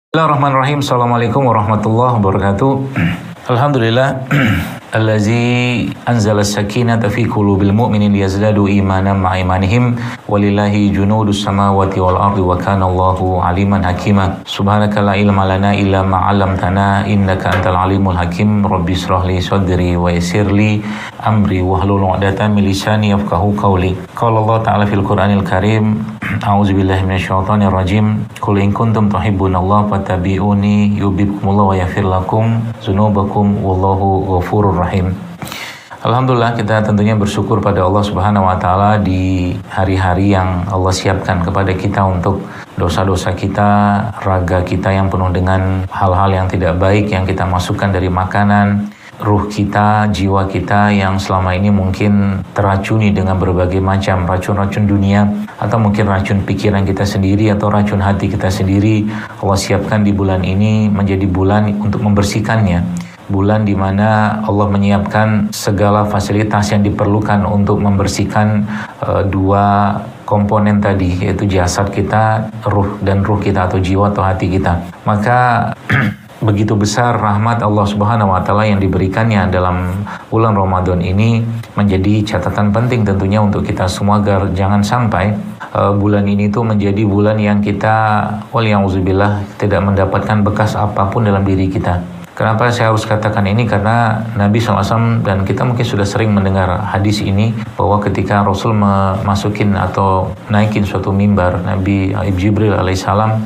Bismillahirrahmanirrahim. Assalamualaikum warahmatullahi wabarakatuh. Alhamdulillah allazi anzala as-sakinata fi qulubil mu'minin liyazdadu imanan ma'a imanihim walillahi junudus samawati wal ardi wa kana Allahu aliman hakima. Subhanaka la ilma lana illa ma 'allamtana innaka antal alimul hakim. Rabbi shrah li sadri wa yassir li amri wahlul 'uqdatam min lisani yafqahu qawli. Qala Allah ta'ala fil Qur'anil Karim, a'udzubillahi minasyaitonir rajim. Qul in kuntum tuhibbunallaha fattabi'uni yuhibbukumullahu wa yaghfir lakum dzunubakum wallahu ghafurur rahim. Alhamdulillah, kita tentunya bersyukur pada Allah Subhanahu wa taala di hari-hari yang Allah siapkan kepada kita untuk dosa-dosa kita, raga kita yang penuh dengan hal-hal yang tidak baik yang kita masukkan dari makanan, ruh kita, jiwa kita yang selama ini mungkin teracuni dengan berbagai macam racun-racun dunia atau mungkin racun pikiran kita sendiri atau racun hati kita sendiri. Allah siapkan di bulan ini menjadi bulan untuk membersihkannya. Bulan di mana Allah menyiapkan segala fasilitas yang diperlukan untuk membersihkan dua komponen tadi, yaitu jasad kita, ruh kita atau jiwa atau hati kita. Maka begitu besar rahmat Allah Subhanahu wa taala yang diberikannya dalam bulan Ramadan ini, menjadi catatan penting tentunya untuk kita semua agar jangan sampai bulan ini tuh menjadi bulan yang kita waliyauzubillah tidak mendapatkan bekas apapun dalam diri kita. Kenapa saya harus katakan ini? Karena Nabi SAW dan kita mungkin sudah sering mendengar hadis ini, bahwa ketika Rasul masukin atau naikin suatu mimbar, Nabi Jibril alaihissalam,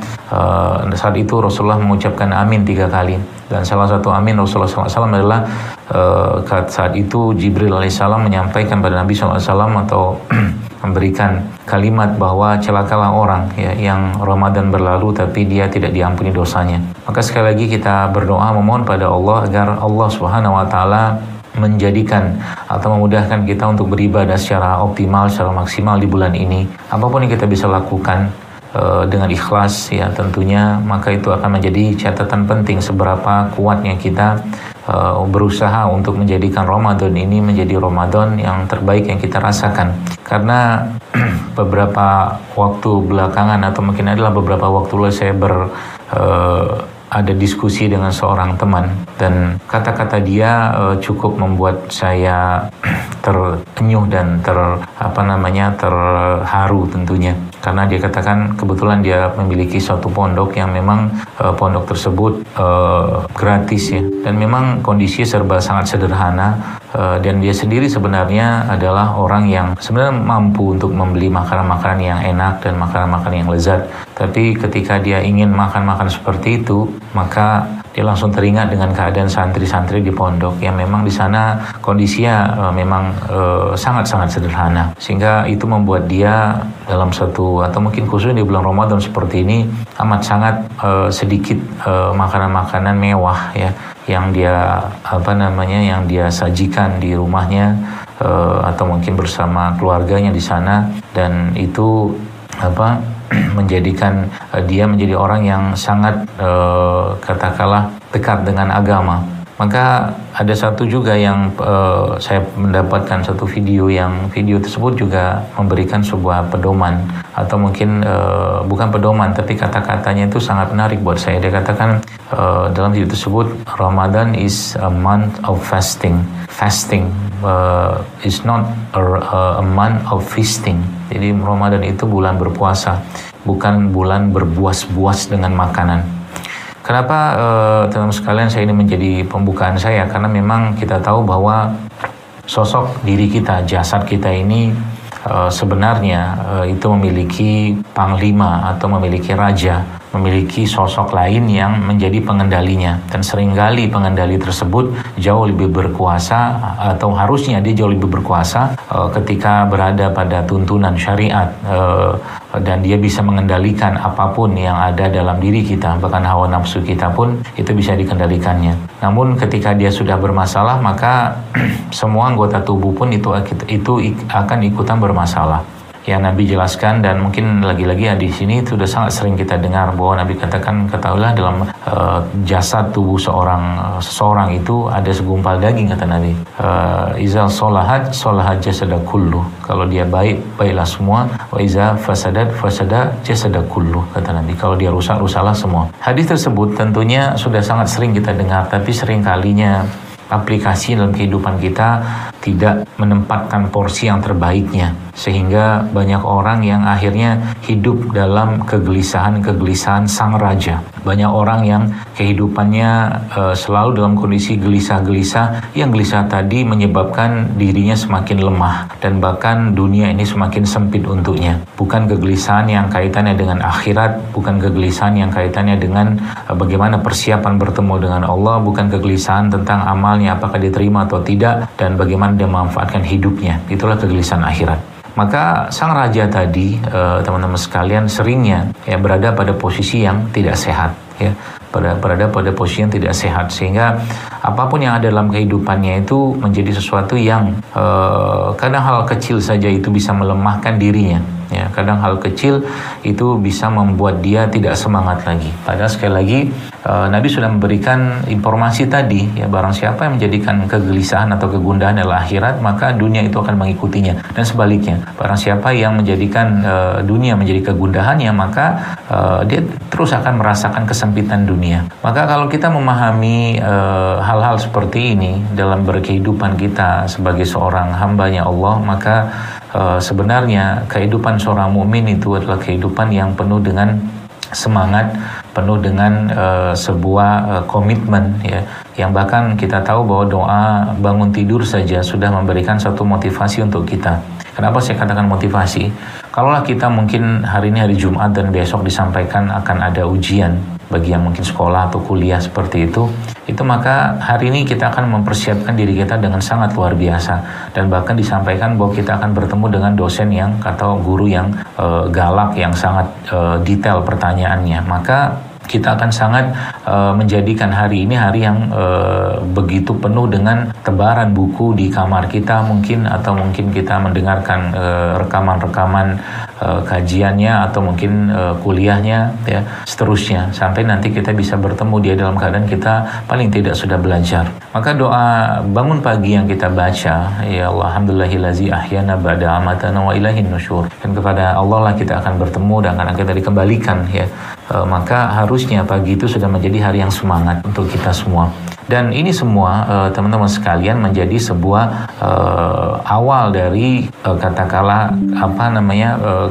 saat itu Rasulullah mengucapkan amin 3 kali. Dan salah satu amin Rasulullah SAW adalah saat itu Jibril alaihissalam menyampaikan pada Nabi SAW atau memberikan kalimat bahwa celakalah orang ya, yang Ramadan berlalu tapi dia tidak diampuni dosanya. Maka sekali lagi kita berdoa memohon pada Allah agar Allah Subhanahu wa taala menjadikan atau memudahkan kita untuk beribadah secara optimal, secara maksimal di bulan ini. Apapun yang kita bisa lakukan dengan ikhlas ya tentunya, maka itu akan menjadi catatan penting seberapa kuatnya kita berusaha untuk menjadikan Ramadan ini menjadi Ramadan yang terbaik yang kita rasakan. Karena beberapa waktu belakangan atau mungkin adalah beberapa waktu lalu saya ada diskusi dengan seorang teman, dan kata-kata dia cukup membuat saya terenyuh dan terharu tentunya. Karena dia katakan kebetulan dia memiliki suatu pondok yang memang pondok tersebut gratis ya, dan memang kondisi serba sangat sederhana, dan dia sendiri sebenarnya adalah orang yang sebenarnya mampu untuk membeli makanan-makanan yang enak dan makanan-makanan yang lezat. Tapi ketika dia ingin makan-makan seperti itu, maka dia langsung teringat dengan keadaan santri-santri di pondok yang memang di sana kondisinya memang sangat-sangat sederhana, sehingga itu membuat dia dalam satu atau mungkin khususnya di bulan Ramadan seperti ini amat sangat sedikit makanan-makanan mewah ya yang dia yang dia sajikan di rumahnya atau mungkin bersama keluarganya di sana, dan itu menjadikan dia menjadi orang yang sangat katakanlah dekat dengan agama. Maka ada satu juga yang saya mendapatkan satu video tersebut juga memberikan sebuah pedoman atau mungkin bukan pedoman tapi kata-katanya itu sangat menarik buat saya. Dia katakan dalam video tersebut, Ramadan is a month of fasting. Fasting is not a month of feasting. Jadi Ramadan itu bulan berpuasa, bukan bulan berbuas-buas dengan makanan. Kenapa teman-teman sekalian saya ini menjadi pembukaan saya? Karena memang kita tahu bahwa sosok diri kita, jasad kita ini sebenarnya itu memiliki panglima atau memiliki raja, memiliki sosok lain yang menjadi pengendalinya, dan seringkali pengendali tersebut jauh lebih berkuasa atau harusnya dia jauh lebih berkuasa ketika berada pada tuntunan syariat, dan dia bisa mengendalikan apapun yang ada dalam diri kita, bahkan hawa nafsu kita pun itu bisa dikendalikannya. Namun ketika dia sudah bermasalah, maka semua anggota tubuh pun itu akan ikutan bermasalah. yang Nabi jelaskan, dan mungkin lagi-lagi di sini sudah sangat sering kita dengar bahwa Nabi katakan, ketahuilah dalam jasad tubuh seseorang itu ada segumpal daging, kata Nabi. Iza solahat jasada kullu. Kalau dia baik, baiklah semua. Wa iza fasadat jasada kullu, kata Nabi. Kalau dia rusak, rusaklah semua. Hadis tersebut tentunya sudah sangat sering kita dengar, tapi sering kalinya aplikasi dalam kehidupan kita tidak menempatkan porsi yang terbaiknya, sehingga banyak orang yang akhirnya hidup dalam kegelisahan sang raja. Banyak orang yang kehidupannya selalu dalam kondisi gelisah-gelisah, yang gelisah tadi menyebabkan dirinya semakin lemah dan bahkan dunia ini semakin sempit untuknya. Bukan kegelisahan yang kaitannya dengan akhirat, bukan kegelisahan yang kaitannya dengan bagaimana persiapan bertemu dengan Allah, bukan kegelisahan tentang amalnya apakah diterima atau tidak, dan bagaimana dia memanfaatkan hidupnya. Itulah kegelisahan akhirat. Maka sang raja tadi, teman-teman sekalian, seringnya berada pada posisi yang tidak sehat, berada pada posisi yang tidak sehat, sehingga apapun yang ada dalam kehidupannya itu menjadi sesuatu yang kadang hal kecil saja itu bisa melemahkan dirinya. Kadang hal kecil itu bisa membuat dia tidak semangat lagi. Padahal sekali lagi Nabi sudah memberikan informasi tadi, barang siapa yang menjadikan kegelisahan atau kegundahan adalah akhirat, maka dunia itu akan mengikutinya. Dan sebaliknya, barang siapa yang menjadikan dunia menjadi kegundahannya, maka dia terus akan merasakan kesempitan dunia. Maka kalau kita memahami hal-hal seperti ini dalam berkehidupan kita sebagai seorang hambanya Allah, maka sebenarnya kehidupan seorang mukmin itu adalah kehidupan yang penuh dengan semangat, penuh dengan sebuah komitmen, yang bahkan kita tahu bahwa doa bangun tidur saja sudah memberikan satu motivasi untuk kita. Kenapa saya katakan motivasi? Kalaulah kita mungkin hari ini hari Jumat dan besok disampaikan akan ada ujian bagi yang mungkin sekolah atau kuliah seperti itu maka hari ini kita akan mempersiapkan diri kita dengan sangat luar biasa, dan bahkan disampaikan bahwa kita akan bertemu dengan dosen yang atau guru yang galak, yang sangat detail pertanyaannya. Maka kita akan sangat menjadikan hari ini hari yang begitu penuh dengan tebaran buku di kamar kita mungkin, atau mungkin kita mendengarkan rekaman-rekaman kajiannya atau mungkin kuliahnya, seterusnya, sampai nanti kita bisa bertemu dia dalam keadaan kita paling tidak sudah belajar. Maka doa bangun pagi yang kita baca, ya Allah, alhamdulillahillazi ahyana ba'da amatana wa ilaihin nusyur, dan kepada Allah lah kita akan bertemu dan akan kita dikembalikan, maka harusnya pagi itu sudah menjadi hari yang semangat untuk kita semua. Dan ini semua teman-teman sekalian menjadi sebuah awal dari katakanlah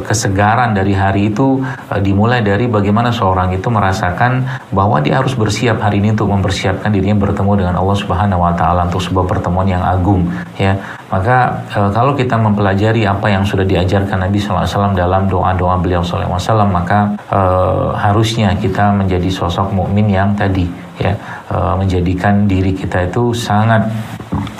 kesegaran dari hari itu, dimulai dari bagaimana seorang itu merasakan bahwa dia harus bersiap hari ini untuk mempersiapkan dirinya bertemu dengan Allah Subhanahu wa taala untuk sebuah pertemuan yang agung, Maka kalau kita mempelajari apa yang sudah diajarkan Nabi SAW dalam doa-doa beliau SAW, maka harusnya kita menjadi sosok mukmin yang tadi, menjadikan diri kita itu sangat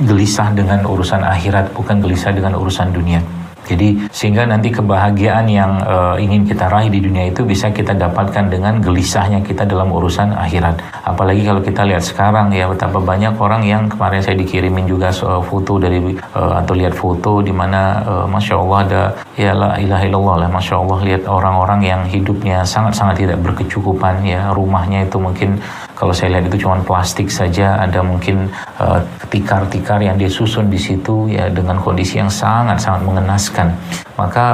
gelisah dengan urusan akhirat, bukan gelisah dengan urusan dunia. Jadi sehingga nanti kebahagiaan yang ingin kita raih di dunia itu bisa kita dapatkan dengan gelisahnya kita dalam urusan akhirat. Apalagi kalau kita lihat sekarang, betapa banyak orang yang kemarin saya dikirimin juga foto dari atau lihat foto di mana Masya Allah ada la ilaha illallah lah, Masya Allah, lihat orang-orang yang hidupnya sangat-sangat tidak berkecukupan, rumahnya itu mungkin kalau saya lihat itu cuma plastik saja, ada mungkin tikar-tikar yang disusun di situ, dengan kondisi yang sangat-sangat mengenaskan. Maka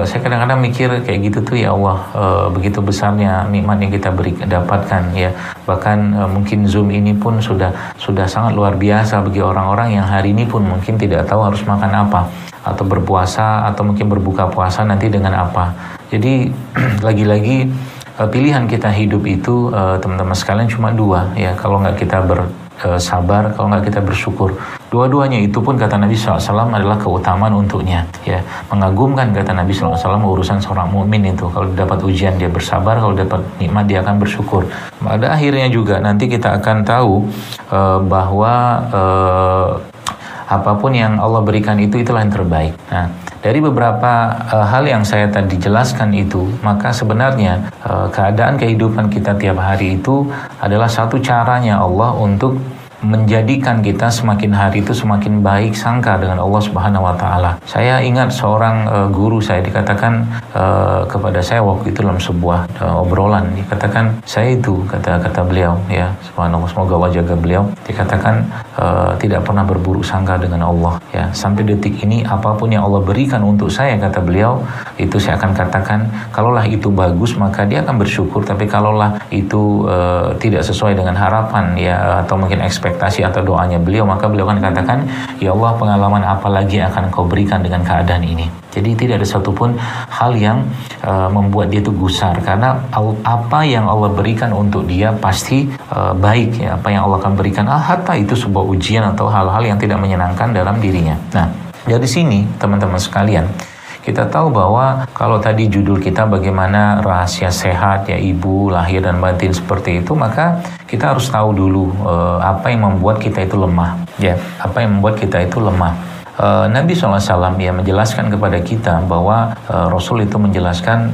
saya kadang-kadang mikir kayak gitu tuh, ya Allah, begitu besarnya nikmat yang kita dapatkan, bahkan mungkin Zoom ini pun sudah sangat luar biasa bagi orang-orang yang hari ini pun mungkin tidak tahu harus makan apa, atau berpuasa, atau mungkin berbuka puasa nanti dengan apa. Jadi lagi-lagi pilihan kita hidup itu teman-teman sekalian cuma dua, kalau nggak kita bersabar, kalau nggak kita bersyukur. Dua-duanya itu pun kata Nabi SAW adalah keutamaan untuknya, mengagumkan kata Nabi SAW urusan seorang mukmin itu. Kalau dapat ujian dia bersabar, kalau dapat nikmat dia akan bersyukur. Pada akhirnya juga nanti kita akan tahu bahwa apapun yang Allah berikan itulah yang terbaik. Nah, dari beberapa hal yang saya tadi jelaskan itu, maka sebenarnya keadaan kehidupan kita tiap hari itu adalah satu caranya Allah untuk menjadikan kita semakin hari itu semakin baik sangka dengan Allah Subhanahu wa taala. Saya ingat seorang guru saya dikatakan kepada saya waktu itu dalam sebuah obrolan, dikatakan saya itu kata beliau ya, subhanallah, semoga Allah jaga beliau, dikatakan tidak pernah berburuk sangka dengan Allah ya. Sampai detik ini apapun yang Allah berikan untuk saya, kata beliau, itu saya akan katakan kalaulah itu bagus maka dia akan bersyukur, tapi kalaulah itu tidak sesuai dengan harapan ya, atau mungkin ekspektasi atau doanya beliau, maka beliau akan katakan, ya Allah, pengalaman apa lagi akan kau berikan dengan keadaan ini. Jadi tidak ada satupun hal yang membuat dia itu gusar, karena apa yang Allah berikan untuk dia pasti baik ya. Apa yang Allah akan berikan, hatta itu sebuah ujian atau hal-hal yang tidak menyenangkan dalam dirinya. Nah, dari sini teman-teman sekalian, kita tahu bahwa kalau tadi judul kita bagaimana rahasia sehat ya ibu lahir dan batin seperti itu, maka kita harus tahu dulu apa yang membuat kita itu lemah ya, apa yang membuat kita itu lemah. Nabi SAW ya menjelaskan kepada kita bahwa Rasul itu menjelaskan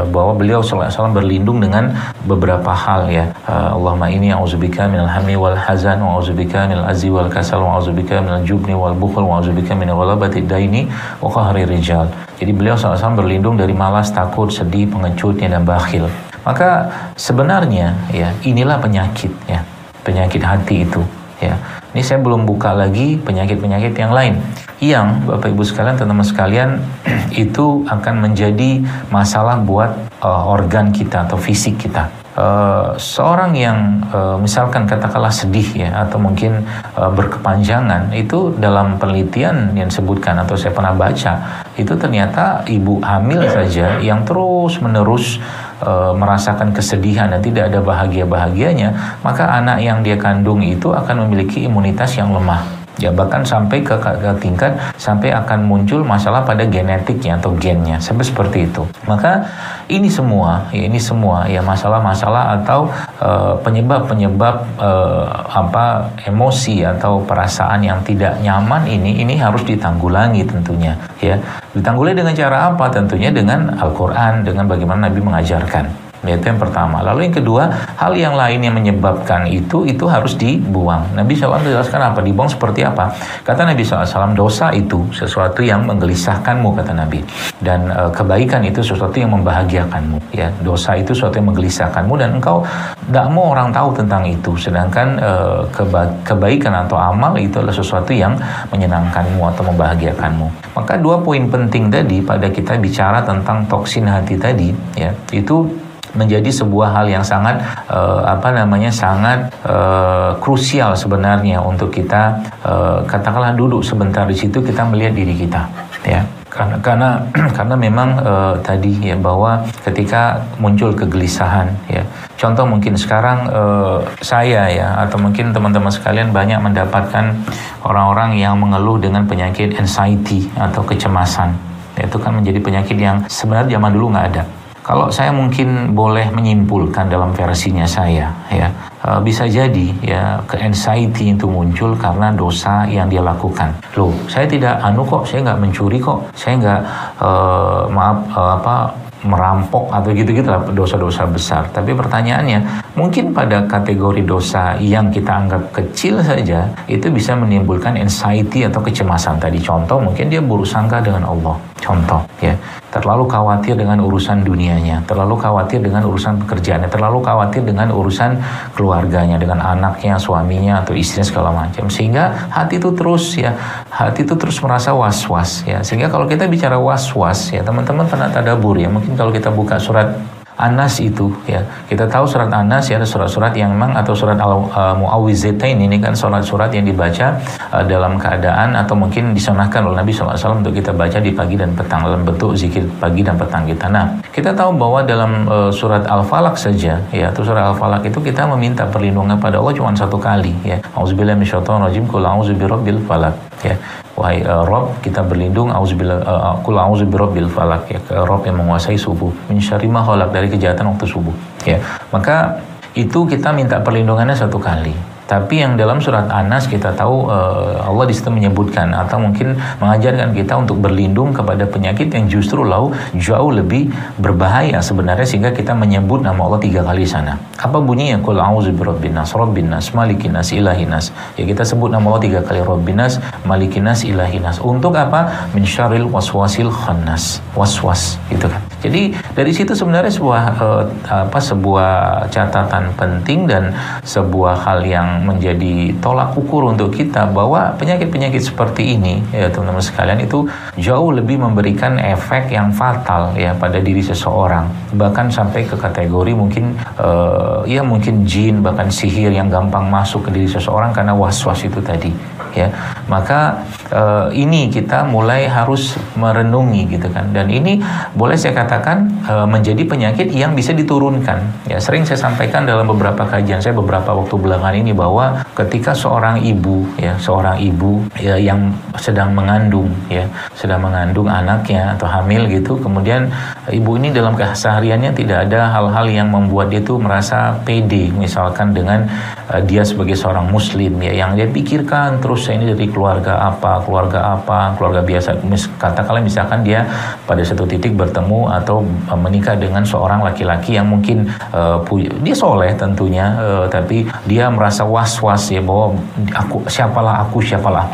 bahwa beliau SAW berlindung dengan beberapa hal ya. Allahumma inni a'udzubika minal hammi wal hazan wa a'udzubika minal azzi wal kasal wa a'udzubika minal jubni wal bukhl wa a'udzubika min ghalabati daini wa qahri rijal. Jadi beliau SAW berlindung dari malas, takut, sedih, pengecutnya dan bakhil. Maka sebenarnya ya inilah penyakit ya, penyakit hati itu ya. Ini saya belum buka lagi penyakit-penyakit yang lain yang Bapak Ibu sekalian, teman-teman sekalian, itu akan menjadi masalah buat organ kita atau fisik kita. Seorang yang misalkan katakanlah sedih ya, atau mungkin berkepanjangan, itu dalam penelitian yang disebutkan atau saya pernah baca, itu ternyata ibu hamil saja yang terus-menerus merasakan kesedihan dan tidak ada bahagia-bahagianya, maka anak yang dia kandung itu akan memiliki imunitas yang lemah. Ya, bahkan sampai ke tingkat sampai akan muncul masalah pada genetiknya atau gennya, sampai seperti itu. Maka ini semua ya masalah-masalah atau penyebab-penyebab emosi atau perasaan yang tidak nyaman ini harus ditanggulangi tentunya ya. Ditanggulangi dengan cara apa? Tentunya dengan Al-Quran, dengan bagaimana Nabi mengajarkan. Itu yang pertama. Lalu yang kedua, hal yang lain yang menyebabkan itu harus dibuang. Nabi SAW menjelaskan apa? Dibuang seperti apa? Kata Nabi SAW, dosa itu sesuatu yang menggelisahkanmu, kata Nabi. Dan kebaikan itu sesuatu yang membahagiakanmu. Ya, dosa itu sesuatu yang menggelisahkanmu dan engkau tidak mau orang tahu tentang itu. Sedangkan kebaikan atau amal itu adalah sesuatu yang menyenangkanmu atau membahagiakanmu. Maka dua poin penting tadi pada kita bicara tentang toksin hati tadi, ya, itu menjadi sebuah hal yang sangat sangat krusial sebenarnya untuk kita katakanlah duduk sebentar di situ, kita melihat diri kita ya, karena memang tadi ya, bahwa ketika muncul kegelisahan ya, contoh mungkin sekarang saya ya, atau mungkin teman-teman sekalian banyak mendapatkan orang-orang yang mengeluh dengan penyakit anxiety atau kecemasan. Itu kan menjadi penyakit yang sebenarnya zaman dulu nggak ada. Kalau saya mungkin boleh menyimpulkan dalam versinya saya, ya, bisa jadi ya ke-anxiety itu muncul karena dosa yang dia lakukan. Loh, saya tidak saya nggak mencuri kok, saya nggak merampok atau gitu-gitu lah, dosa-dosa besar. Tapi pertanyaannya, mungkin pada kategori dosa yang kita anggap kecil saja, itu bisa menimbulkan anxiety atau kecemasan tadi. Contoh, mungkin dia buruk sangka dengan Allah. Contoh, ya, terlalu khawatir dengan urusan dunianya, terlalu khawatir dengan urusan pekerjaannya, terlalu khawatir dengan urusan keluarganya, dengan anaknya, suaminya, atau istrinya segala macam. Sehingga hati itu terus merasa was-was, ya. Sehingga kalau kita bicara was-was, ya, teman-teman pernah tadabbur ya, mungkin kalau kita buka surat Anas itu ya, kita tahu surat Anas ya, ada surat-surat yang memang, atau surat Al-Mu'awwizatain ini kan surat-surat yang dibaca dalam keadaan atau mungkin disunahkan oleh Nabi SAW untuk kita baca di pagi dan petang dalam bentuk zikir pagi dan petang kita. Nah, kita tahu bahwa dalam surat Al-Falaq saja ya, atau surat Al-Falaq itu kita meminta perlindungan pada Allah cuma satu kali ya. Auzubillahi minasyaitonirrajim, qul a'udzu birabbil falaq ya. Wahai Rob, kita berlindung qul a'udzu birabbil falaq ya, ke Rob yang menguasai subuh, min syarri ma khalaq, dari kejahatan waktu subuh ya. Maka itu kita minta perlindungannya satu kali Tapi yang dalam surat An-Nas kita tahu Allah di situ menyebutkan atau mungkin mengajarkan kita untuk berlindung kepada penyakit yang justru jauh lebih berbahaya sebenarnya, sehingga kita menyebut nama Allah 3 kali sana. Apa bunyinya? Qul a'udzu birabbin nas, rabbin nas, malikin nas, ilahin nas. Ya, kita sebut nama Allah 3 kali, rabbin nas, malikin nas, ilahin nas. Untuk apa? Min syarril waswasil khannas. Waswas gitu kan. Jadi dari situ sebenarnya sebuah catatan penting dan sebuah hal yang menjadi tolak ukur untuk kita bahwa penyakit-penyakit seperti ini ya teman-teman sekalian itu jauh lebih memberikan efek yang fatal ya pada diri seseorang, bahkan sampai ke kategori mungkin mungkin jin, bahkan sihir yang gampang masuk ke diri seseorang karena was-was itu tadi ya. Maka ini kita mulai harus merenungi gitu kan, dan ini boleh saya katakan menjadi penyakit yang bisa diturunkan ya. Sering saya sampaikan dalam beberapa kajian saya beberapa waktu belakangan ini bahwa ketika seorang ibu yang sedang mengandung anaknya atau hamil gitu, kemudian ibu ini dalam kesehariannya tidak ada hal-hal yang membuat dia tuh merasa pede, misalkan dengan dia sebagai seorang muslim ya, yang dia pikirkan terus ini dari keluarga biasa, katakanlah misalkan dia pada satu titik bertemu atau menikah dengan seorang laki-laki yang mungkin dia soleh tentunya, tapi dia merasa was-was ya bahwa siapalah aku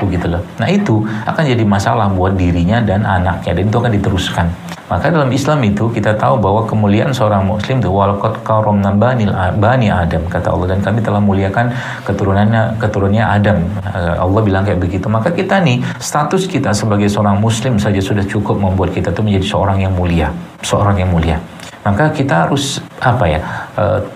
gitu loh. Nah itu akan jadi masalah buat dirinya dan anaknya, dan itu akan diteruskan. Maka dalam Islam itu kita tahu bahwa kemuliaan seorang muslim itu walaqad karramna bani Adam, kata Allah, dan kami telah muliakan keturunannya Adam. Allah bilang kayak begitu. Maka kita nih, status kita sebagai seorang muslim saja sudah cukup membuat kita tuh menjadi seorang yang mulia. Maka kita harus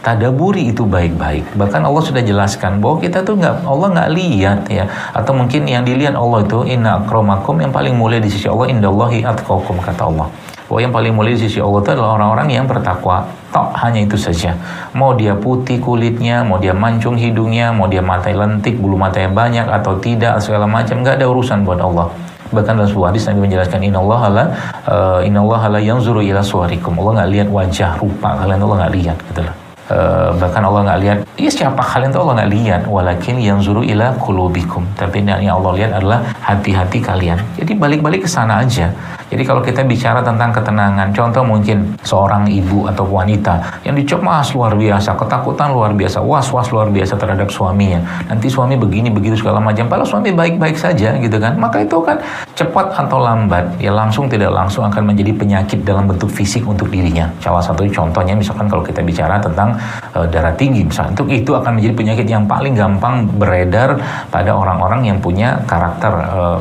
tadaburi itu baik-baik. Bahkan Allah sudah jelaskan bahwa kita tuh Allah nggak lihat ya, atau mungkin yang dilihat Allah itu inna akramakum, yang paling mulia di sisi Allah indallahi atqakum, kata Allah. Bahwa yang paling mulia di sisi Allah itu adalah orang-orang yang bertakwa. Hanya itu saja. Mau dia putih kulitnya, mau dia mancung hidungnya, mau dia matanya lentik, bulu matanya banyak atau tidak, segala macam, nggak ada urusan buat Allah. Bahkan dalam sebuah hadis Nabi menjelaskan innallaha la yanzuru ila suwarikum. Allah nggak lihat wajah rupa kalian, Allah nggak lihat gitu loh. Bahkan Allah nggak lihat siapa kalian tuh Allah nggak lihat, walakin yanzuru ila qulubikum, tapi yang Allah lihat adalah hati-hati kalian. Jadi balik-balik ke sana aja. Jadi kalau kita bicara tentang ketenangan, contoh mungkin seorang ibu atau wanita yang dicemas luar biasa, ketakutan luar biasa, was-was luar biasa terhadap suaminya. Nanti suami begini begitu segala macam, padahal suami baik-baik saja gitu kan. Maka itu kan cepat atau lambat ya, langsung tidak langsung akan menjadi penyakit dalam bentuk fisik untuk dirinya. Salah satu contohnya misalkan kalau kita bicara tentang darah tinggi misalnya, itu akan menjadi penyakit yang paling gampang beredar pada orang-orang yang punya karakter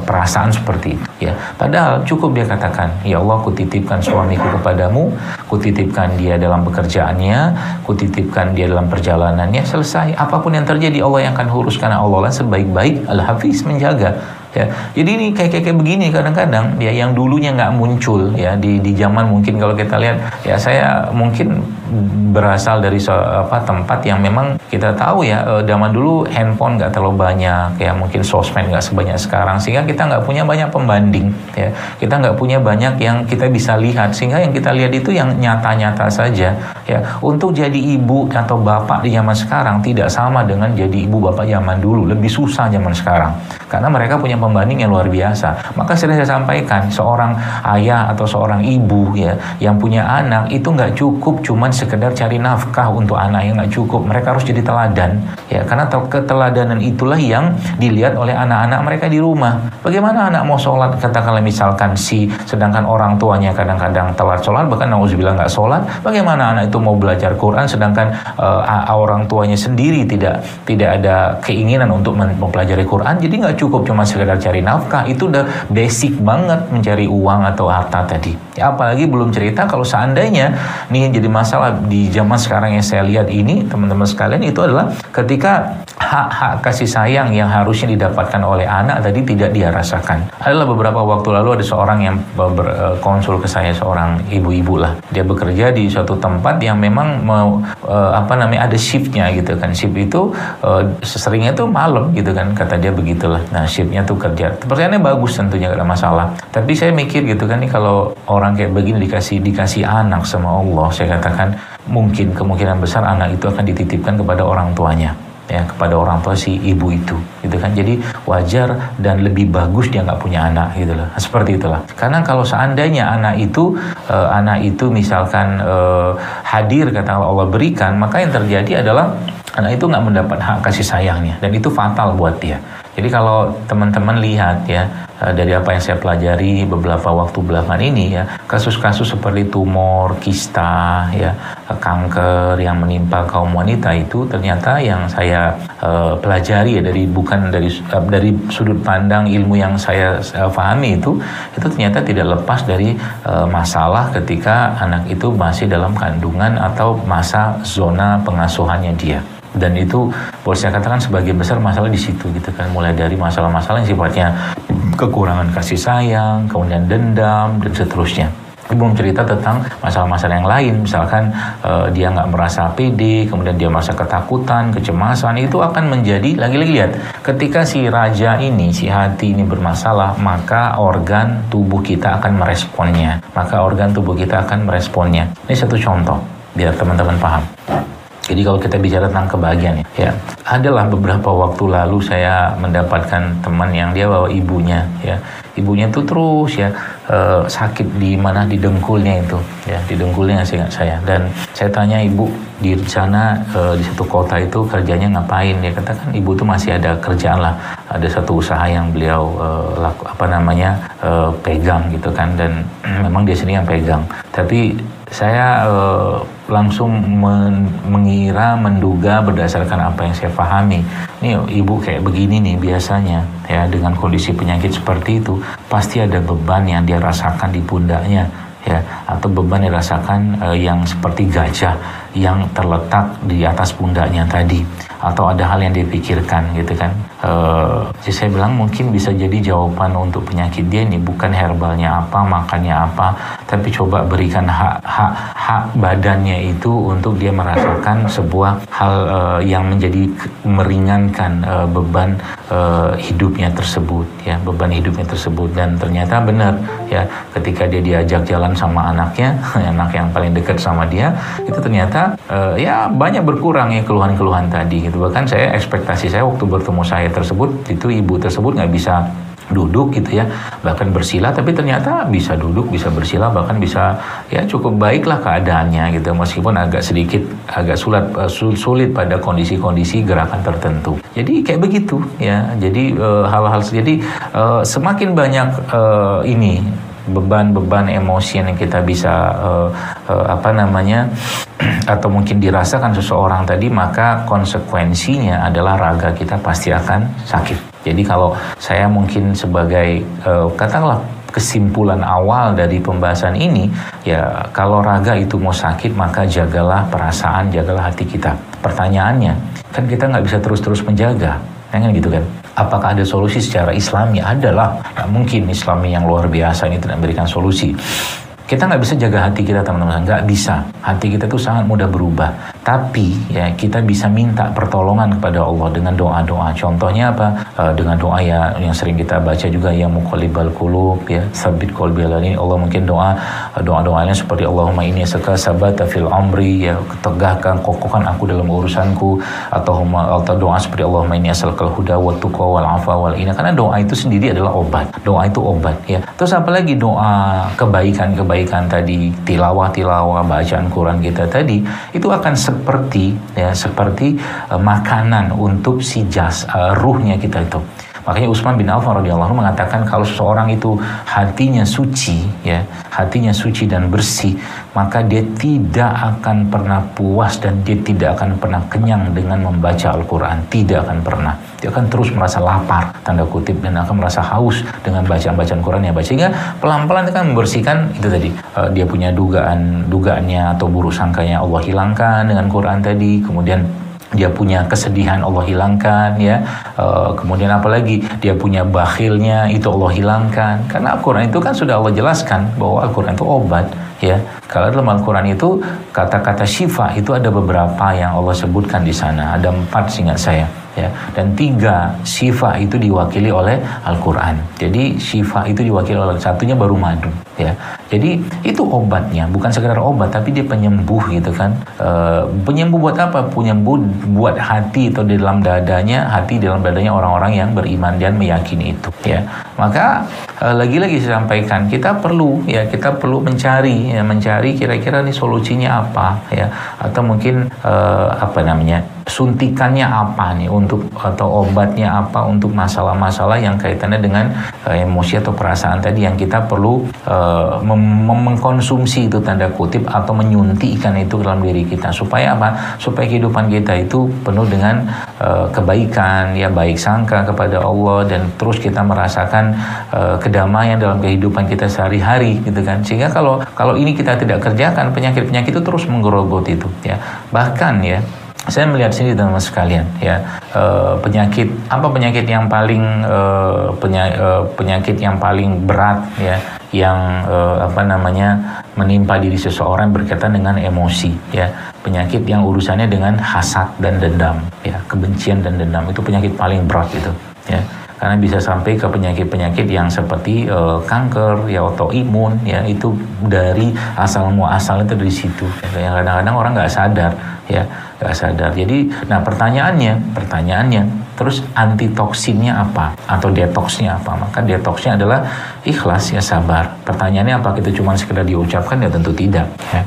perasaan seperti itu ya. Padahal cukup dia katakan, ya Allah, kutitipkan suamiku kepadamu, kutitipkan dia dalam pekerjaannya, kutitipkan dia dalam perjalanannya, selesai. Apapun yang terjadi Allah yang akan urus, karena Allah lah sebaik-baik Al-Hafiz, menjaga. Ya, jadi ini kayak begini kadang-kadang ya, yang dulunya nggak muncul ya di zaman mungkin kalau kita lihat ya, saya mungkin berasal dari tempat yang memang kita tahu ya, zaman dulu handphone nggak terlalu banyak ya, mungkin sosmed nggak sebanyak sekarang, sehingga kita nggak punya banyak pembanding ya, kita nggak punya banyak yang kita bisa lihat, sehingga yang kita lihat itu yang nyata-nyata saja ya. Untuk jadi ibu atau bapak di zaman sekarang tidak sama dengan jadi ibu bapak zaman dulu, lebih susah zaman sekarang karena mereka punya pembanding yang luar biasa. Maka sering saya sampaikan, seorang ayah atau seorang ibu ya yang punya anak itu nggak cukup cuman sekedar cari nafkah untuk anak, yang nggak cukup. Mereka harus jadi teladan ya, karena keteladanan itulah yang dilihat oleh anak-anak mereka di rumah. Bagaimana anak mau sholat, katakanlah misalkan sedangkan orang tuanya kadang-kadang telat sholat, bahkan nauzubillah nggak sholat. Bagaimana anak itu mau belajar Quran sedangkan orang tuanya sendiri tidak ada keinginan untuk mempelajari Quran. Jadi nggak cukup cuma sekedar cari nafkah, itu udah basic banget mencari uang atau harta tadi ya. Apalagi belum cerita kalau seandainya nih yang jadi masalah di zaman sekarang yang saya lihat ini teman-teman sekalian, itu adalah ketika hak-hak kasih sayang yang harusnya didapatkan oleh anak tadi tidak dia rasakan. Adalah beberapa waktu lalu ada seorang yang berkonsul ke saya, seorang ibu-ibu lah, dia bekerja di suatu tempat yang memang ada shiftnya gitu kan. Shift itu seringnya tuh malam gitu kan, kata dia begitulah. Nah shiftnya tuh kerja, pekerjaannya bagus tentunya, gak ada masalah. Tapi saya mikir gitu kan, nih kalau orang kayak begini dikasih anak sama Allah, saya katakan mungkin kemungkinan besar anak itu akan dititipkan kepada orang tuanya. ya kepada orang tua si ibu itu, gitu kan. Jadi wajar dan lebih bagus dia nggak punya anak, gitu loh. Seperti itulah. Karena kalau seandainya anak itu misalkan hadir kata Allah berikan, maka yang terjadi adalah anak itu nggak mendapat hak kasih sayangnya, dan itu fatal buat dia. Jadi kalau teman-teman lihat ya, dari apa yang saya pelajari beberapa waktu belakangan ini ya, kasus-kasus seperti tumor, kista, ya, kanker yang menimpa kaum wanita itu ternyata yang saya pelajari ya, bukan dari sudut pandang ilmu yang saya pahami itu ternyata tidak lepas dari masalah ketika anak itu masih dalam kandungan atau masa zona pengasuhannya dia. Dan itu boleh saya katakan sebagian besar masalah di situ, gitu kan. Mulai dari masalah-masalah yang sifatnya kekurangan kasih sayang, kemudian dendam, dan seterusnya. Belum cerita tentang masalah-masalah yang lain, misalkan dia nggak merasa pede, kemudian dia merasa ketakutan, kecemasan. Itu akan menjadi, lagi-lagi lihat, ketika si raja ini, si hati ini bermasalah, maka organ tubuh kita akan meresponnya. Ini satu contoh biar teman-teman paham. Jadi kalau kita bicara tentang kebahagiaan ya, adalah beberapa waktu lalu saya mendapatkan teman yang dia bawa ibunya ya. Ibunya tuh terus ya sakit di mana, di dengkulnya itu ya, di dengkulnya seingat saya. Dan saya tanya ibu di sana di satu kota itu kerjanya ngapain? Dia katakan ibu tuh masih ada kerjaan lah, ada satu usaha yang beliau pegang gitu kan, dan memang dia sendiri yang pegang. Tapi saya langsung menduga berdasarkan apa yang saya pahami. Nih ibu kayak begini nih biasanya ya, dengan kondisi penyakit seperti itu pasti ada beban yang dia rasakan di pundaknya ya, atau beban yang dirasakan yang seperti gajah yang terletak di atas pundaknya tadi, atau ada hal yang dipikirkan gitu kan. Jadi saya bilang mungkin bisa jadi jawaban untuk penyakit dia ini bukan herbalnya apa, makannya apa, tapi coba berikan hak badannya itu untuk dia merasakan sebuah hal yang menjadi meringankan beban hidupnya tersebut ya, beban hidupnya tersebut. Dan ternyata benar ya, ketika dia diajak jalan sama anaknya, anak yang paling dekat sama dia, itu ternyata ya banyak berkurang ya keluhan-keluhan tadi gitu. Bahkan ekspektasi saya waktu bertemu saya tersebut, itu ibu tersebut nggak bisa duduk gitu ya, bahkan bersila, tapi ternyata bisa duduk, bisa bersila, bahkan bisa ya cukup baiklah keadaannya gitu, meskipun agak sulit pada kondisi-kondisi gerakan tertentu. Jadi kayak begitu ya. Jadi hal-hal jadi semakin banyak beban-beban emosi yang kita bisa atau mungkin dirasakan seseorang tadi, maka konsekuensinya adalah raga kita pasti akan sakit. Jadi kalau saya mungkin sebagai katakanlah kesimpulan awal dari pembahasan ini ya, kalau raga itu mau sakit maka jagalah perasaan, jagalah hati kita. Pertanyaannya kan kita nggak bisa terus-terus menjaga, kan gitu kan. Apakah ada solusi secara Islami? Adalah. Nah, mungkin Islami yang luar biasa ini tidak memberikan solusi. Kita nggak bisa jaga hati kita, teman-teman. Nggak bisa. Hati kita tuh sangat mudah berubah. Tapi ya kita bisa minta pertolongan kepada Allah dengan doa-doa. Contohnya apa? Dengan doa ya yang sering kita baca juga, ya muqallibal qulub ya, tsabbit qalbi ala dinik. Allah mungkin doa-doanya seperti Allahumma inni as'aluka sabata fil amri ya, tegakkan, kokohkan aku dalam urusanku, atau doa seperti Allahumma inni as'alukal huda wat tuqa wal afa wal ina. Karena doa itu sendiri adalah obat. Doa itu obat ya. Terus apalagi doa kebaikan tadi, tilawah bacaan Quran kita tadi, itu akan seperti makanan untuk si ruhnya kita itu. Makanya Utsman bin Affan radhiyallahu anhu mengatakan kalau seseorang itu hatinya suci dan bersih, maka dia tidak akan pernah puas dan dia tidak akan pernah kenyang dengan membaca Al-Quran. Tidak akan pernah. Dia akan terus merasa lapar, tanda kutip, dan akan merasa haus dengan bacaan Quran yang baca. Sehingga pelan-pelan kan membersihkan itu tadi. Dia punya dugaannya atau buruk sangkanya Allah hilangkan dengan Quran tadi. Kemudian dia punya kesedihan, Allah hilangkan ya. Kemudian apalagi dia punya bakhilnya, itu Allah hilangkan. Karena Al-Quran itu kan sudah Allah jelaskan bahwa Al-Quran itu obat ya. Kalau dalam Al-Quran itu kata-kata syifa itu ada beberapa yang Allah sebutkan di sana. Ada 4 seingat saya. ya. Dan 3 syifa itu diwakili oleh Al-Quran. Jadi syifa itu diwakili oleh satunya baru madu, ya. Jadi itu obatnya, bukan sekedar obat, tapi dia penyembuh gitu kan. Penyembuh buat apa? Penyembuh buat hati atau di dalam dadanya, hati di dalam dadanya orang-orang yang beriman dan meyakini itu, ya. Maka lagi-lagi saya sampaikan, kita perlu mencari kira-kira nih solusinya apa, ya, atau mungkin suntikannya apa nih untuk, atau obatnya apa untuk masalah-masalah yang kaitannya dengan emosi atau perasaan tadi, yang kita perlu mengkonsumsi itu tanda kutip atau menyuntikkan itu dalam diri kita, supaya apa? Supaya kehidupan kita itu penuh dengan kebaikan, ya, baik sangka kepada Allah, dan terus kita merasakan kedamaian dalam kehidupan kita sehari-hari gitu kan. Sehingga kalau ini kita tidak kerjakan, penyakit-penyakit itu terus menggerogot itu, ya. Bahkan ya, saya melihat sini teman-teman sekalian, ya, penyakit yang paling penyakit yang paling berat, ya, yang menimpa diri seseorang berkaitan dengan emosi, ya. Penyakit yang urusannya dengan hasad dan dendam, ya, kebencian dan dendam, itu penyakit paling berat itu, ya. Karena bisa sampai ke penyakit-penyakit yang seperti kanker, ya, autoimun, ya, itu dari asal muasal itu dari situ. Ya, yang kadang-kadang orang nggak sadar, ya, nggak sadar. Jadi, nah pertanyaannya, terus antitoksinnya apa atau detoksnya apa? Maka detoksnya adalah ikhlas, ya, sabar. Pertanyaannya apa? Kita cuma sekedar diucapkan? Ya tentu tidak. Ya.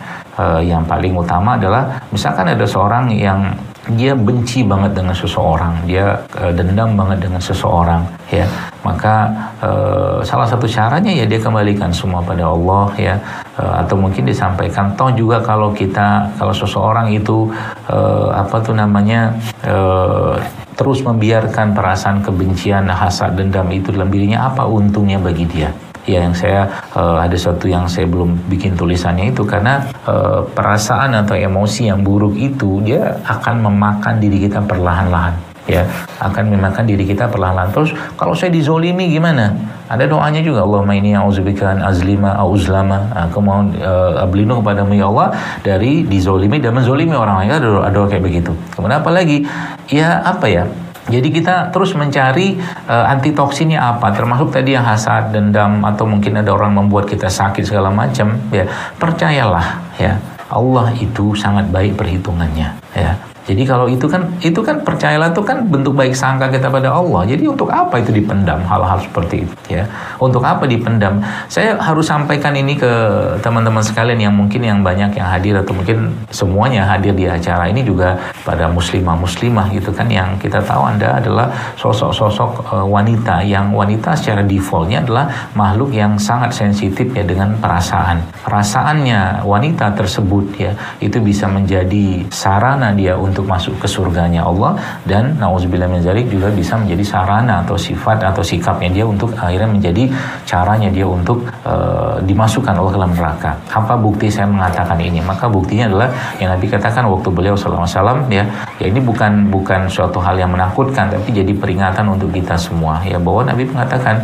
Yang paling utama adalah misalkan ada seorang yang dia benci banget dengan seseorang, dia dendam banget dengan seseorang, ya, maka salah satu caranya ya dia kembalikan semua pada Allah, ya, atau mungkin disampaikan, toh juga kalau seseorang itu terus membiarkan perasaan kebencian, hasad, dendam itu dalam dirinya, apa untungnya bagi dia? Ya, yang saya ada sesuatu yang saya belum bikin tulisannya itu, karena perasaan atau emosi yang buruk itu dia akan memakan diri kita perlahan-lahan, ya, akan memakan diri kita perlahan-lahan. Terus kalau saya dizolimi gimana? Ada doanya juga, Allahumma inni a'udzubika an azlima au uzlama. Aku mau berlindung kepadamu ya Allah dari dizolimi dan menzolimi orang lain. Ada kayak begitu. Kemudian apa lagi? Ya, jadi kita terus mencari antitoksinnya apa, termasuk tadi yang hasad, dendam, atau mungkin ada orang membuat kita sakit segala macam, ya. Percayalah, ya, Allah itu sangat baik perhitungannya, ya. Jadi kalau itu kan percayalah, itu kan bentuk baik sangka kita pada Allah. Jadi untuk apa itu dipendam hal-hal seperti itu, ya? Untuk apa dipendam? Saya harus sampaikan ini ke teman-teman sekalian yang mungkin yang banyak yang hadir, atau mungkin semuanya hadir di acara ini, juga pada muslimah gitu kan, yang kita tahu Anda adalah sosok-sosok wanita, yang wanita secara defaultnya adalah makhluk yang sangat sensitif, ya, dengan perasaannya wanita tersebut, ya, itu bisa menjadi sarana dia untuk masuk ke surganya Allah, dan nauzubillah min dzalik juga bisa menjadi sarana atau sifat atau sikapnya dia untuk akhirnya menjadi caranya dia untuk dimasukkan Allah ke dalam neraka. Apa bukti saya mengatakan ini? Maka buktinya adalah yang Nabi katakan waktu beliau sallallahu alaihi wasallam, ya, ini bukan suatu hal yang menakutkan, tapi jadi peringatan untuk kita semua, ya, bahwa Nabi mengatakan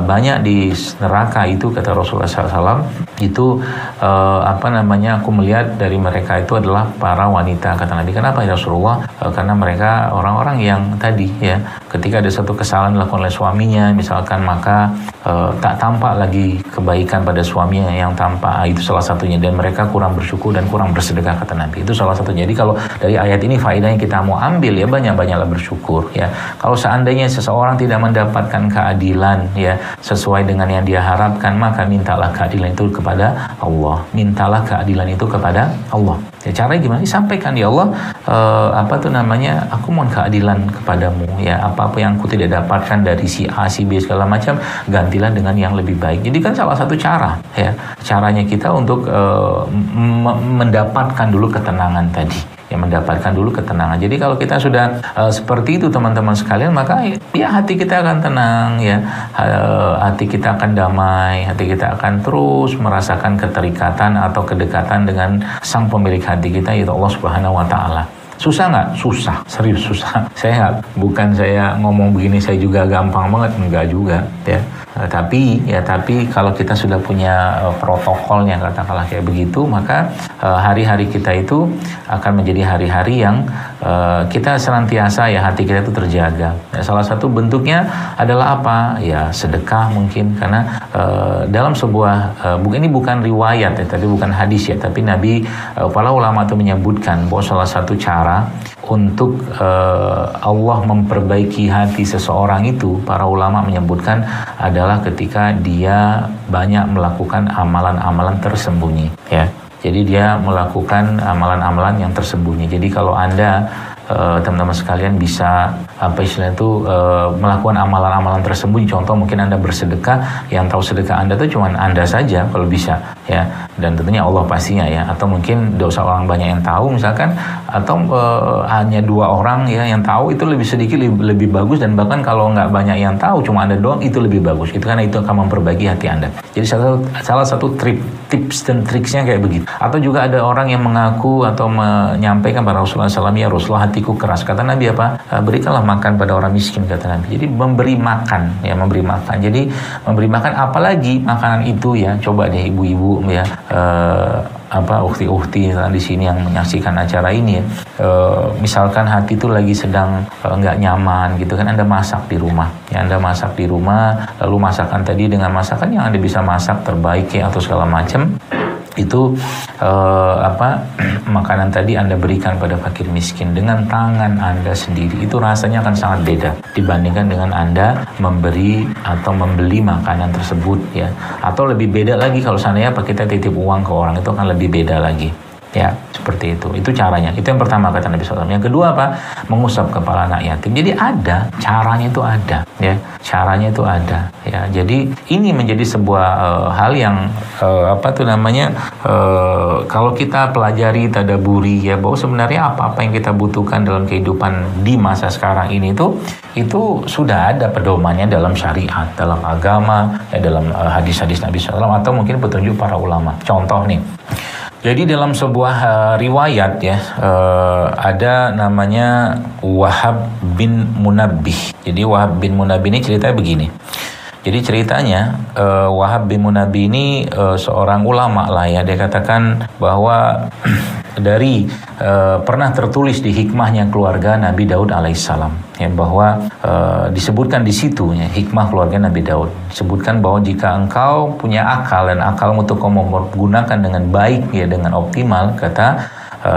banyak di neraka itu, kata Rasulullah SAW, itu aku melihat dari mereka itu adalah para wanita, kata Nabi. Kenapa ya Rasulullah? Karena mereka orang-orang yang tadi, ya, ketika ada satu kesalahan dilakukan oleh suaminya misalkan, maka tak tampak lagi kebaikan pada suaminya, yang tampak itu salah satunya, dan mereka kurang bersyukur dan kurang bersedekah, kata Nabi. Itu salah satunya. Jadi kalau dari ayat ini faedahnya kita mau ambil, ya, banyak-banyaklah bersyukur, ya. Kalau seandainya seseorang tidak mendapatkan keadilan, ya, sesuai dengan yang dia harapkan, maka mintalah keadilan itu kepada Allah. Mintalah keadilan itu kepada Allah. Ya, caranya gimana? Sampaikan, ya Allah, aku mohon keadilan kepadamu, ya, apa-apa yang aku tidak dapatkan dari si A, si B segala macam, gantilah dengan yang lebih baik. Jadi kan salah satu cara, ya, caranya kita untuk mendapatkan dulu ketenangan tadi, ya, mendapatkan dulu ketenangan. Jadi kalau kita sudah seperti itu teman-teman sekalian, maka ya hati kita akan tenang, ya, hati kita akan damai, hati kita akan terus merasakan keterikatan atau kedekatan dengan sang pemilik hati kita, yaitu Allah Subhanahu wa Ta'ala. Susah nggak? Susah, serius susah. Bukan saya ngomong begini saya juga gampang banget, enggak juga ya. Tapi kalau kita sudah punya protokolnya katakanlah kayak begitu, maka hari-hari kita itu akan menjadi hari-hari yang kita senantiasa ya hati kita itu terjaga. Ya, salah satu bentuknya adalah apa? Ya sedekah mungkin, karena dalam sebuah ini bukan riwayat ya, tapi bukan hadis ya, tapi Nabi para ulama itu menyebutkan bahwa salah satu cara untuk Allah memperbaiki hati seseorang itu, para ulama menyebutkan adalah ketika dia banyak melakukan amalan-amalan tersembunyi ya. Jadi dia melakukan amalan-amalan yang tersembunyi. Jadi kalau Anda teman-teman sekalian bisa melakukan amalan-amalan tersembunyi. Contoh mungkin Anda bersedekah, yang tahu sedekah Anda itu cuma Anda saja kalau bisa ya, dan tentunya Allah pastinya ya. Atau mungkin dosa orang banyak yang tahu misalkan, atau hanya 2 orang ya yang tahu, itu lebih sedikit lebih bagus, dan bahkan kalau nggak banyak yang tahu cuma Anda doang itu lebih bagus. Itu karena itu akan memperbaiki hati Anda. Jadi salah satu tips dan triksnya kayak begitu. Atau juga ada orang yang mengaku atau menyampaikan pada Rasulullah SAW, ya Rasulullah hatiku keras. Kata Nabi apa? Berikanlah makan pada orang miskin, kata Nabi. Jadi memberi makan ya, memberi makan. Jadi memberi makan, apalagi makanan itu ya, coba deh ibu-ibu ya, ukhti-ukhti di sini yang menyaksikan acara ini ya, misalkan hati itu lagi sedang nggak nyaman gitu kan, Anda masak di rumah ya, Anda masak di rumah, lalu masakan tadi dengan masakan yang Anda bisa masak terbaik ya, atau segala macam itu makanan tadi Anda berikan pada fakir miskin dengan tangan Anda sendiri, itu rasanya akan sangat beda dibandingkan dengan Anda memberi atau membeli makanan tersebut ya. Atau lebih beda lagi kalau seandainya kita titip uang ke orang, itu akan lebih beda lagi ya, seperti itu. Itu caranya. Itu yang pertama kata Nabi SAW. Yang kedua apa? Mengusap kepala anak yatim. Jadi ada caranya, itu ada ya, caranya itu ada ya. Jadi ini menjadi sebuah hal yang kalau kita pelajari, tadaburi ya, bahwa sebenarnya apa-apa yang kita butuhkan dalam kehidupan di masa sekarang ini itu sudah ada pedomannya dalam syariat, dalam agama ya, dalam hadis-hadis Nabi SAW, atau mungkin petunjuk para ulama. Contoh nih, jadi dalam sebuah riwayat ya, ada namanya Wahab bin Munabbih. Jadi Wahab bin Munabbih ini ceritanya begini. Jadi ceritanya Wahab bin Munabbih ini seorang ulama lah ya. Dia katakan bahwa dari pernah tertulis di hikmahnya keluarga Nabi Daud alaihissalam ya, bahwa disebutkan di situ ya, hikmah keluarga Nabi Daud. Disebutkan bahwa jika engkau punya akal dan akalmu untuk kau menggunakan dengan baik ya, dengan optimal, kata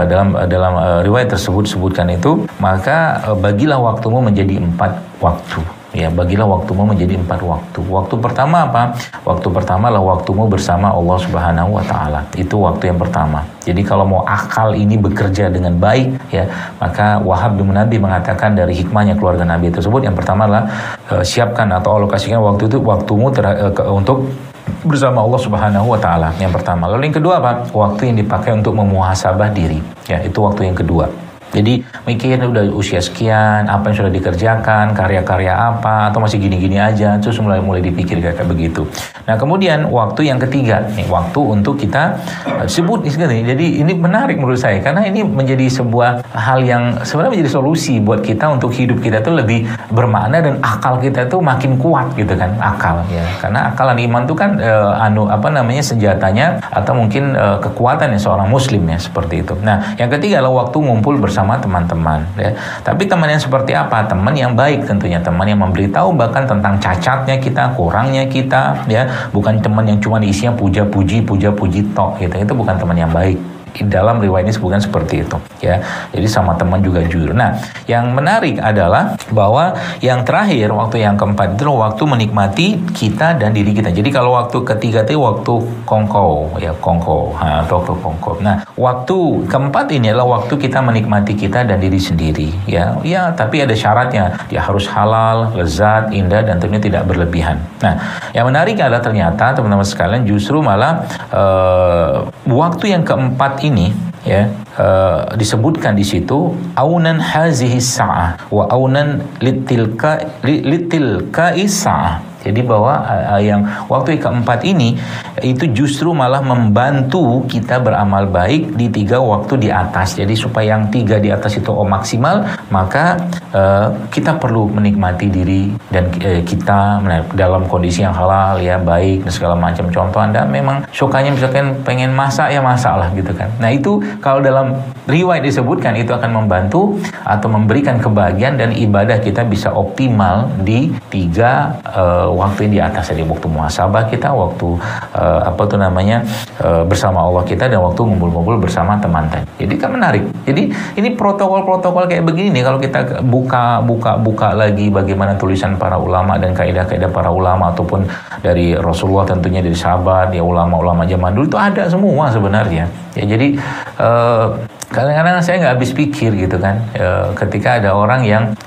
dalam riwayat tersebut sebutkan itu, maka bagilah waktumu menjadi 4 waktu. Ya, bagilah waktumu menjadi 4 waktu. Waktu pertama apa? Waktu pertama adalah waktumu bersama Allah Subhanahu wa Ta'ala. Itu waktu yang pertama. Jadi kalau mau akal ini bekerja dengan baik ya, maka Wahab bin Munabbih mengatakan dari hikmahnya keluarga Nabi tersebut, yang pertama adalah siapkan atau alokasikan waktu itu, waktumu untuk bersama Allah Subhanahu wa Ta'ala. Yang pertama. Lalu yang kedua apa? Waktu yang dipakai untuk memuhasabah diri. Ya, itu waktu yang kedua. Jadi mikir udah usia sekian, apa yang sudah dikerjakan, karya-karya apa, atau masih gini-gini aja, terus mulai dipikir kayak begitu. Nah kemudian waktu yang ketiga, nih, waktu untuk kita sebut ini. Jadi ini menarik menurut saya, karena ini menjadi sebuah hal yang sebenarnya menjadi solusi buat kita untuk hidup kita tuh lebih bermakna, dan akal kita tuh makin kuat gitu kan, akal ya. Karena akal dan iman tuh kan senjatanya, atau mungkin kekuatan seorang muslim ya, seperti itu. Nah yang ketiga adalah waktu ngumpul bersama teman-teman ya. Tapi teman yang seperti apa? Teman yang baik tentunya, teman yang memberitahu bahkan tentang cacatnya kita, kurangnya kita ya, bukan teman yang cuma isinya puja-puji tok gitu. Itu bukan teman yang baik. Dalam riwayat ini sebutkan seperti itu ya. Jadi sama teman juga jujur. Nah, yang menarik adalah bahwa yang terakhir, waktu yang keempat itu waktu menikmati kita dan diri kita. Jadi kalau waktu ketiga itu waktu kongko. Nah, waktu keempat ini adalah waktu kita menikmati kita dan diri sendiri ya. Ya, tapi ada syaratnya. Dia harus halal, lezat, indah, dan tentunya tidak berlebihan. Nah, yang menarik adalah ternyata teman-teman sekalian justru malah waktu yang keempat ini ya, disebutkan di situ aunan hazihi sa'ah wa aunan litilka sa'ah Jadi bahwa yang waktu keempat ini itu justru malah membantu kita beramal baik di 3 waktu di atas. Jadi supaya yang 3 di atas itu maksimal, maka kita perlu menikmati diri dan kita dalam kondisi yang halal ya, baik dan segala macam. Contoh, Anda memang sukanya misalkan pengen masak ya masak lah gitu kan. Nah itu kalau dalam riwayat disebutkan itu akan membantu atau memberikan kebahagiaan dan ibadah kita bisa optimal di 3 waktu yang di atas, jadi waktu muhasabah kita, waktu bersama Allah kita, dan waktu ngumpul-ngumpul bersama teman tadi. Jadi kan menarik. Jadi ini protokol-protokol kayak begini nih, kalau kita buka lagi bagaimana tulisan para ulama dan kaidah-kaidah para ulama ataupun dari Rasulullah, tentunya dari sahabat ya, ulama-ulama zaman dulu itu ada semua sebenarnya. Ya jadi kadang-kadang saya nggak habis pikir gitu kan, ketika ada orang yang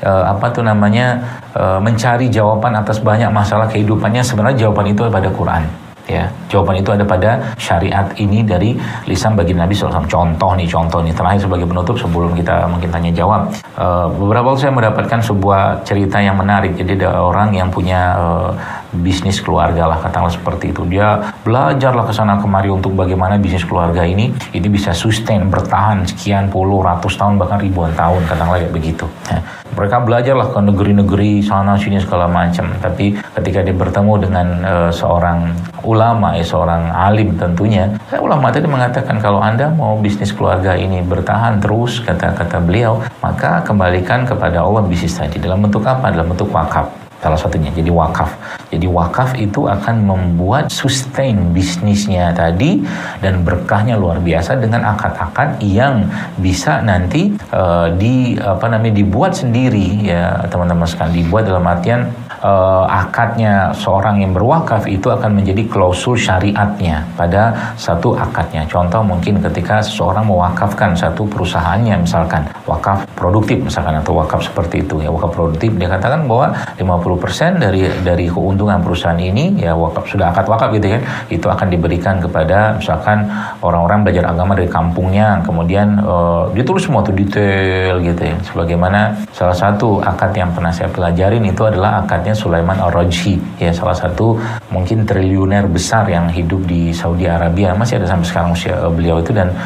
mencari jawaban atas banyak masalah kehidupannya, sebenarnya jawaban itu ada pada Quran. Ya, jawaban itu ada pada syariat ini dari lisan baginda Nabi SAW. Contoh nih terakhir sebagai penutup sebelum kita mungkin tanya jawab. Beberapa waktu saya mendapatkan sebuah cerita yang menarik. Jadi ada orang yang punya bisnis keluarga lah, katakanlah seperti itu. Dia belajarlah ke sana kemari untuk bagaimana bisnis keluarga ini bisa sustain, bertahan sekian puluh, ratus tahun, bahkan ribuan tahun, katakanlah kayak begitu. Nah, mereka belajarlah ke negeri-negeri sana sini segala macam. Tapi ketika dia bertemu dengan seorang ulama, seorang alim tentunya, ulama tadi mengatakan kalau Anda mau bisnis keluarga ini bertahan terus, kata beliau, maka kembalikan kepada Allah bisnis tadi. Dalam bentuk apa? Dalam bentuk wakaf. Salah satunya jadi wakaf. Jadi wakaf itu akan membuat sustain bisnisnya tadi dan berkahnya luar biasa dengan akad-akad yang bisa nanti dibuat sendiri ya teman-teman sekalian. Dibuat dalam artian akadnya seorang yang berwakaf itu akan menjadi klausul syariatnya pada satu akadnya. Contoh mungkin ketika seseorang mewakafkan satu perusahaannya, misalkan wakaf produktif misalkan, atau wakaf seperti itu ya, wakaf produktif, dia katakan bahwa 50% dari keuntungan perusahaan ini ya sudah akad wakaf gitu kan, itu akan diberikan kepada misalkan orang-orang belajar agama dari kampungnya, kemudian ditulis semua tuh detail gitu ya. Sebagaimana salah satu akad yang pernah saya pelajarin itu adalah akadnya Sulaiman Ar-Rajhi ya, salah satu mungkin triliuner besar yang hidup di Saudi Arabia, masih ada sampai sekarang beliau itu, dan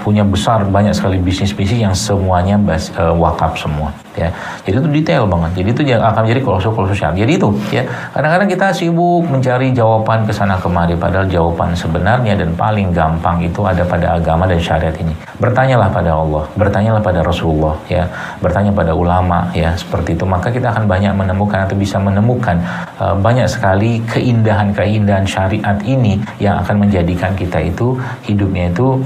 punya banyak sekali bisnis-bisnis yang semuanya wakaf semua ya. Jadi itu detail banget. Jadi itu akan menjadi klausul syariat. Jadi itu ya, kadang-kadang kita sibuk mencari jawaban ke sana kemari, padahal jawaban sebenarnya dan paling gampang itu ada pada agama dan syariat ini. Bertanyalah pada Allah, bertanyalah pada Rasulullah ya, bertanya pada ulama ya, seperti itu, maka kita akan banyak menemukan atau bisa menemukan banyak sekali keindahan-keindahan syariat ini yang akan menjadikan kita itu hidupnya itu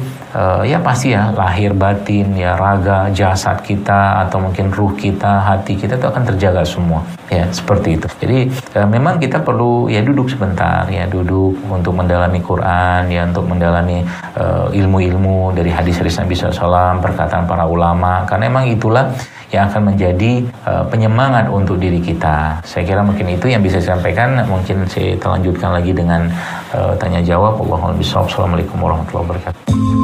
ya pasti ya, lahir batin ya, raga, jasad kita atau mungkin ruh kita, hati kita itu akan terjaga semua ya, seperti itu. Jadi memang kita perlu ya duduk sebentar ya, duduk untuk mendalami Quran ya, untuk mendalami ilmu-ilmu dari hadis-hadis Nabi SAW, perkataan para ulama, karena memang itulah yang akan menjadi penyemangat untuk diri kita. Saya kira mungkin itu yang bisa saya sampaikan. Mungkin saya lanjutkan lagi dengan tanya jawab. Allahumma bishawab. Assalamualaikum warahmatullahi wabarakatuh.